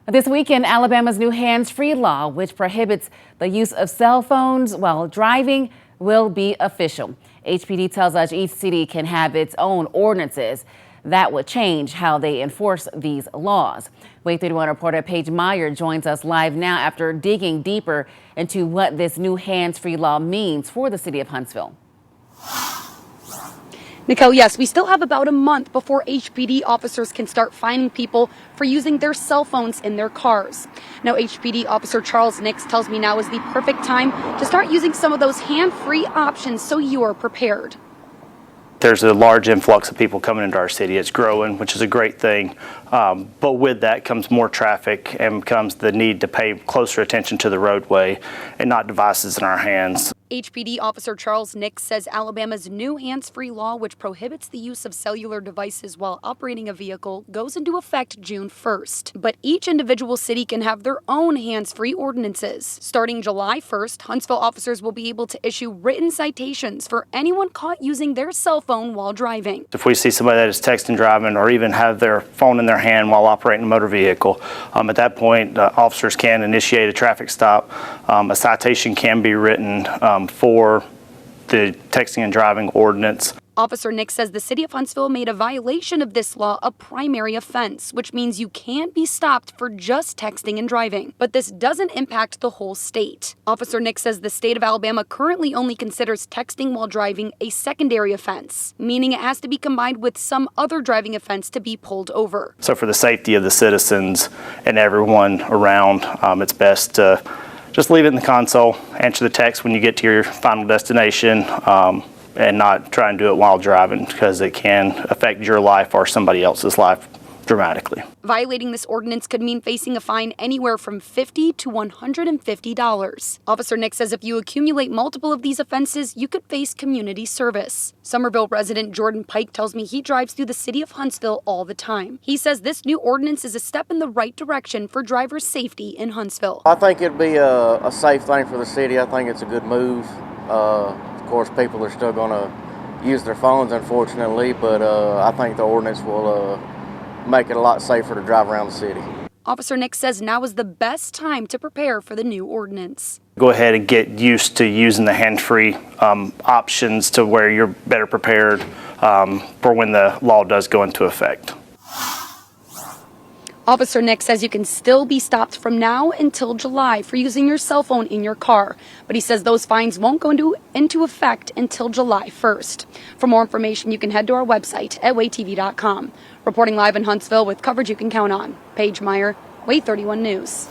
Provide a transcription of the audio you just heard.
This weekend, Alabama's new hands-free law, which prohibits the use of cell phones while driving, will be official. HPD tells us each city can have its own ordinances that would change how they enforce these laws. WAAY 31 reporter Paige Meyer joins us live now after digging deeper into what this new hands-free law means for the city of Huntsville. Nicole, yes, we still have about a month before HPD officers can start fining people for using their cell phones in their cars. Now, HPD officer Charles Nix tells me now is the perfect time to start using some of those hand-free options so you are prepared. There's a large influx of people coming into our city. It's growing, which is a great thing. But with that comes more traffic and comes the need to pay closer attention to the roadway and not devices in our hands. HPD officer Charles Nix says Alabama's new hands-free law, which prohibits the use of cellular devices while operating a vehicle, goes into effect June 1st. But each individual city can have their own hands-free ordinances. Starting July 1st, Huntsville officers will be able to issue written citations for anyone caught using their cell phone while driving. If we see somebody that is texting, driving, or even have their phone in their hand while operating a motor vehicle, at that point, officers can initiate a traffic stop. A citation can be written for the texting and driving ordinance. Officer Nix says the city of Huntsville made a violation of this law a primary offense, which means you can't be stopped for just texting and driving. But this doesn't impact the whole state. Officer Nix says the state of Alabama currently only considers texting while driving a secondary offense, meaning it has to be combined with some other driving offense to be pulled over. So for the safety of the citizens and everyone around, it's best to just leave it in the console, answer the text when you get to your final destination, and not try and do it while driving, because it can affect your life or somebody else's life dramatically. Violating this ordinance could mean facing a fine anywhere from $50 to $150. Officer Nix says if you accumulate multiple of these offenses, you could face community service. Somerville resident Jordan Pike tells me he drives through the city of Huntsville all the time. He says this new ordinance is a step in the right direction for driver safety in Huntsville. I think it'd be a safe thing for the city. I think it's a good move. Of course, people are still going to use their phones, unfortunately, but I think the ordinance will make it a lot safer to drive around the city. Officer Nix says now is the best time to prepare for the new ordinance. Go ahead and get used to using the hands-free options to where you're better prepared for when the law does go into effect. Officer Nix says you can still be stopped from now until July for using your cell phone in your car, but he says those fines won't go into effect until July 1st. For more information, you can head to our website at WAAYTV.com. Reporting live in Huntsville with coverage you can count on. Paige Meyer, WAAY 31 News.